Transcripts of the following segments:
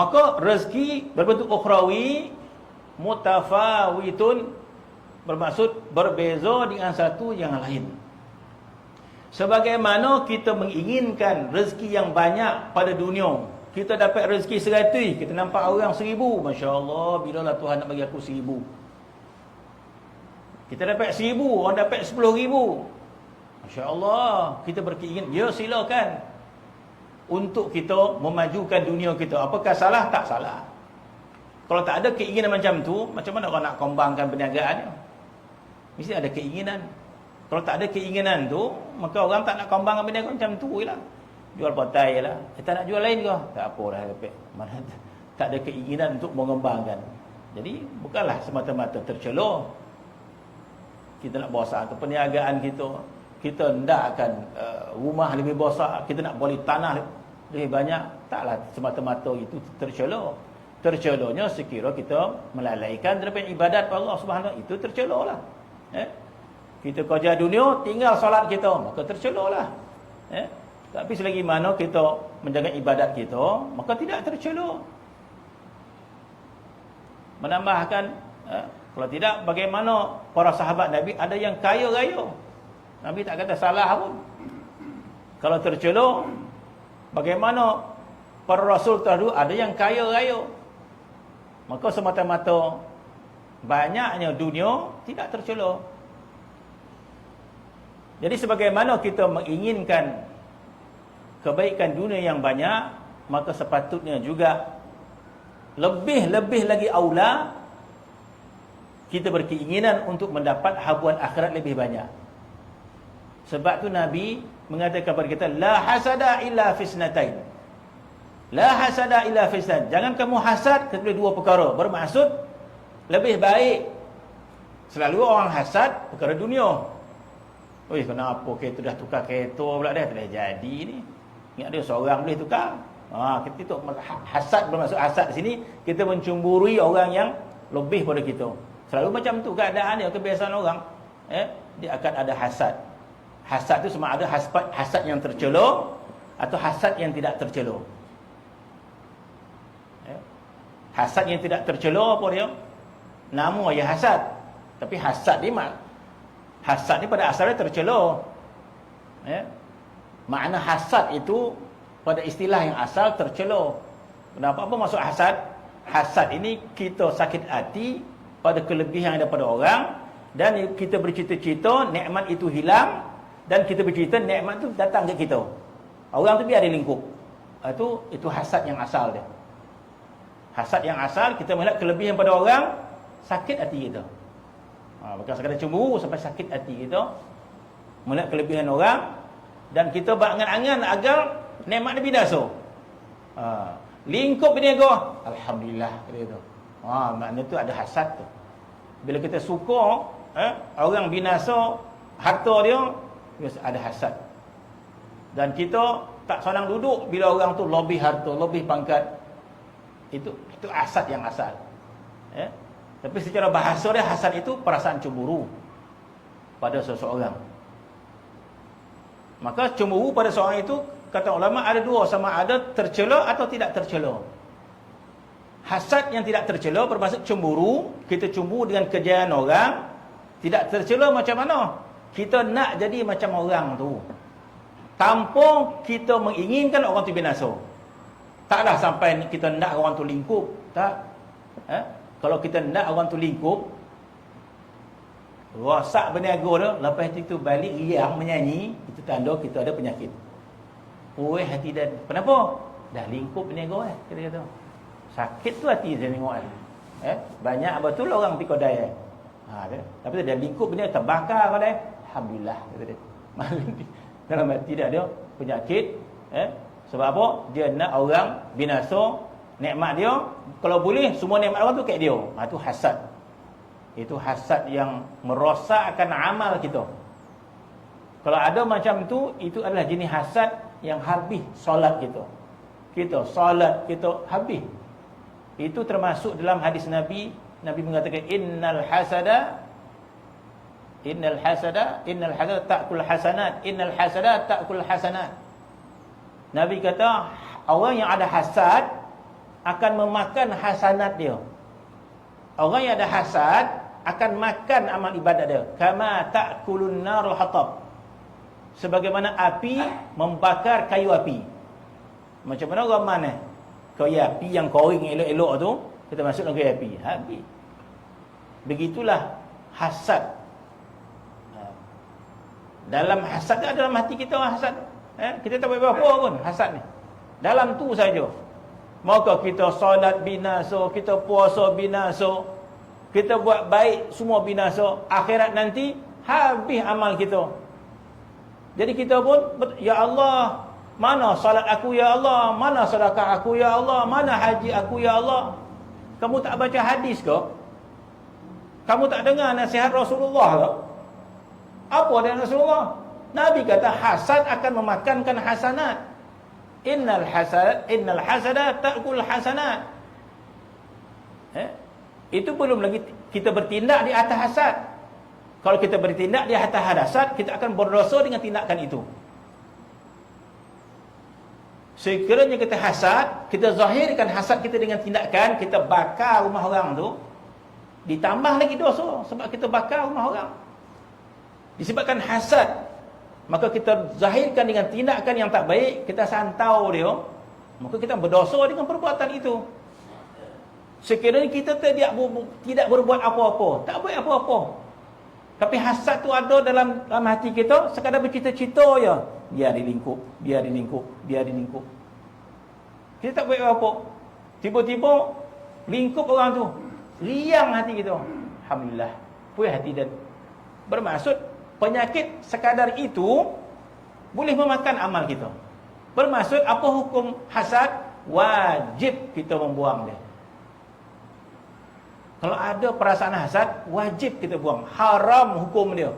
Maka rezeki berbentuk ukhrawi mutafawitun, bermaksud berbeza dengan satu yang lain. Sebagaimana kita menginginkan rezeki yang banyak pada dunia, kita dapat rezeki 100, kita nampak orang 1000, Masya Allah, bilalah Tuhan nak bagi aku 1000. Kita dapat 1000, orang dapat 10,000, Masya Allah, kita berkeinginan, ya silakan, untuk kita memajukan dunia kita. Apakah salah? Tak salah. Kalau tak ada keinginan macam tu, macam mana orang nak kembangkan perniagaan? Mesti ada keinginan. Kalau tak ada keinginan tu, maka orang tak nak kembangkan perniagaan macam tu je lah. Jual patai je lah. Tak nak jual lain ke? Tak apalah. Mana tak ada keinginan untuk mengembangkan. Jadi, bukanlah semata-mata tercelah. Kita nak besar ke perniagaan kita. Kita hendakkan rumah lebih besar. Kita nak beli tanah lebih banyak. Taklah semata-mata itu tercelah. Tercelahnya sekira kita melalaikan daripada ibadat Allah Subhanahu itu tercelah lah. Kita kerja dunia, tinggal solat kita, maka tercelah lah. Tapi selagi mana kita menjaga ibadat kita, maka tidak tercelah. Menambahkan, kalau tidak, bagaimana para sahabat Nabi ada yang kaya raya. Nabi tak kata salah pun. Kalau tercelah, bagaimana para rasul terdahulu ada yang kaya raya. Maka semata-mata banyaknya dunia tidak tercelah. Jadi sebagaimana kita menginginkan kebaikan dunia yang banyak, maka sepatutnya juga lebih lagi aula kita berkeinginan untuk mendapat habuan akhirat lebih banyak. Sebab tu Nabi mengatakan kepada kita, la hasada illa fisnatain. La hasada illa fisnatain. Jangan kamu hasad kecuali dua perkara. Bermaksud lebih baik. Selalu orang hasad perkara dunia. Oi, kenapa kereta dah tukar kereta pula dah, tak dah jadi ni. Ingat dia seorang boleh tukar. Kita tu hasad, bermaksud hasad di sini kita mencemburui orang yang lebih pada kita. Selalu macam tu keadaan dia, kebiasaan orang. Dia akan ada hasad. Hasad tu sama ada hasad yang tercela atau hasad yang tidak tercela. Hasad yang tidak tercela apa dia? Nama ya hasad. Tapi hasad ni hasad ni pada asalnya tercela. Makna hasad itu pada istilah yang asal tercela. Kenapa? Apa maksud hasad? Hasad ini kita sakit hati pada kelebihan yang ada pada orang, dan kita bercita-cita nikmat itu hilang, dan kita bercita nikmat itu datang ke kita. Orang tu biar dia lingkup. Itu hasad yang asal dia. Hasad yang asal, kita melihat kelebihan pada orang, sakit hati kita. Bukan sekadar cemburu, sampai sakit hati kita melihat kelebihan orang, dan kita berangan-angan agar nikmat dia binasa. Lingkup berniaga, alhamdulillah kata itu. Maknanya tu ada hasad tu. Bila kita suka orang binasa harta dia, ada hasad. Dan kita tak senang duduk bila orang tu lebih harta, lebih pangkat. Itu hasad yang asal. Tapi secara bahasa dia, hasad itu perasaan cemburu pada seseorang. Maka cemburu pada seorang itu, kata ulama ada dua, sama ada tercela atau tidak tercela. Hasad yang tidak tercela bermaksud cemburu, kita cemburu dengan kejayaan orang. Tidak tercela macam mana? Kita nak jadi macam orang tu, tanpa kita menginginkan orang tu binasa. Taklah sampai kita nak orang tu lingkup. Tak. Kalau kita nak orang tu lingkup, rosak berniaga dia, lepas itu balik riang menyanyi, itu tanda kita ada penyakit. Oi, hati dah. Kenapa? Dah lingkup berniaga kita kata. Sakit tu hati saya tengok banyak betul orang pergi kedai tapi dah lingkup berniaga, terbakar kedai. Alhamdulillah kata dia. Dalam hati dia ada penyakit. Sebab apa? Dia nak orang binasa, nikmat dia, kalau boleh semua nikmat orang tu kat dia. Itu hasad. Itu hasad yang merosakkan amal kita. Kalau ada macam tu, itu adalah jenis hasad yang habis solat kita. Kita solat kita habis. Itu termasuk dalam hadis Nabi. Nabi mengatakan innal hasada ta'kul hasanat. Innal hasada ta'kul hasanat. Nabi kata orang yang ada hasad akan memakan hasanat dia. Orang yang ada hasad akan makan amal ibadat dia. Kama ta'kulun narul hatab. Sebagaimana api membakar kayu api. Macam mana orang mana? Kayu api yang koring elok-elok tu, kita masuk dalam kayu api. Habis. Begitulah hasad. Dalam hasad ada dalam hati kita hasad. Kita tak buat apa-apa pun hasad ni. Dalam tu saja. Maka kita solat binasa, kita puasa binasa, kita buat baik semua binasa. Akhirat nanti habis amal kita. Jadi kita pun, ya Allah, mana salat aku ya Allah, mana sedekah aku ya Allah, mana haji aku ya Allah. Kamu tak baca hadis ke? Kamu tak dengar nasihat Rasulullah ke? Apa dia Rasulullah? Nabi kata hasad akan memakankan hasanat. Innal hasada ta'kul hasanat. Itu belum lagi kita bertindak di atas hasad. Kalau kita bertindak di atas hasad, kita akan berdosa dengan tindakan itu. Sekiranya kita hasad, kita zahirkan hasad kita dengan tindakan, kita bakar rumah orang tu, ditambah lagi dosa sebab kita bakar rumah orang. Disebabkan hasad, maka kita zahirkan dengan tindakan yang tak baik, kita santau dia, maka kita berdosa dengan perbuatan itu. Sekiranya kita tidak berbuat apa-apa, tak buat apa-apa, tapi hasad tu ada dalam hati kita, sekadar bercita-cita je, biar dilingkup, biar dilingkup, biar dilingkup. Kita tak buat apa-apa. Tiba-tiba lingkup orang tu, riang hati kita. Alhamdulillah, puas hati. Dan bermaksud penyakit sekadar itu boleh memakan amal kita. Bermaksud apa hukum hasad? Wajib kita membuang dia. Kalau ada perasaan hasad, wajib kita buang. Haram hukum dia.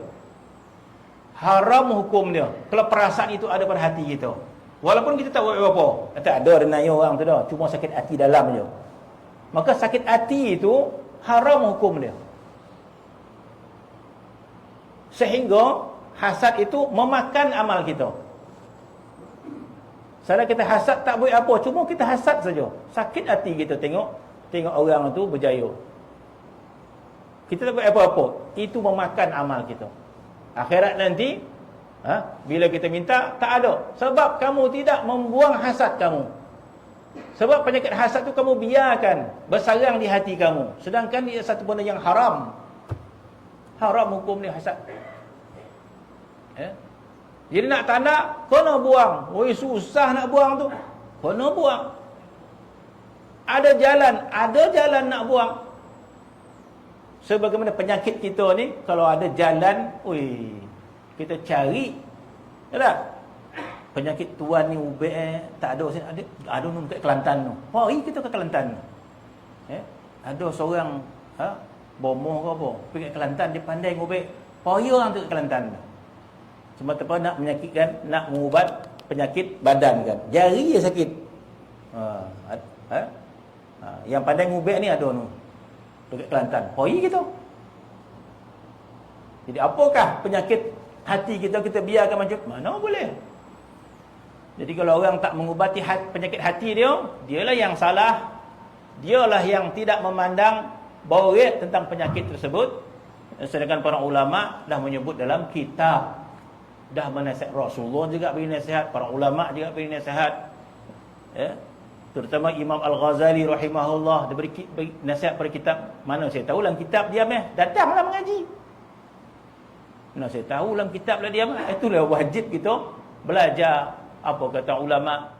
Haram hukum dia. Kalau perasaan itu ada pada hati kita. Walaupun kita tak buat apa-apa. Tak ada renaya orang tu dah. Cuma sakit hati dalam je. Maka sakit hati itu haram hukum dia. Sehingga hasad itu memakan amal kita. Sedangkan kita hasad tak buat apa. Cuma kita hasad saja. Sakit hati kita tengok orang tu berjaya. Kita tak buat apa-apa. Itu memakan amal kita. Akhirat nanti, bila kita minta, tak ada. Sebab kamu tidak membuang hasad kamu. Sebab penyakit hasad tu kamu biarkan bersarang di hati kamu. Sedangkan dia satu benda yang haram. Haram hukum dia hasad. Jadi nak tanda, kena buang. Oi, susah nak buang tu. Kena buang. Ada jalan nak buang. Sebagaimana penyakit kita ni, kalau ada jalan, kita cari. Ya tak? Penyakit tuan ni ubek tak ada sini, ada nu dekat Kelantan tu. Hari kita ke Kelantan. Ada seorang bomoh ke apa, pergi ke Kelantan, dia pandai ngubek. Hari orang tu ke Kelantan. Cuma terpa nak menyakitkan, nak mengubat penyakit badan kan. Jari dia sakit. Yang pandai ngubek ni ada nu dekat Kelantan. Hari kita. Jadi apakah penyakit hati kita biarkan macam mana boleh? Jadi kalau orang tak mengubati penyakit hati dia, dialah yang salah. Dialah yang tidak memandang baik tentang penyakit tersebut. Sedangkan para ulama dah menyebut dalam kitab, dah menasihat. Rasulullah juga beri nasihat, para ulama juga beri nasihat. Terutama Imam Al-Ghazali rahimahullah, dia beri nasihat pada kitab. Mana saya tahu dalam kitab diam, datanglah mengaji. Mana saya tahu dalam kitab lah diam. Itulah wajib kita belajar apa kata ulama.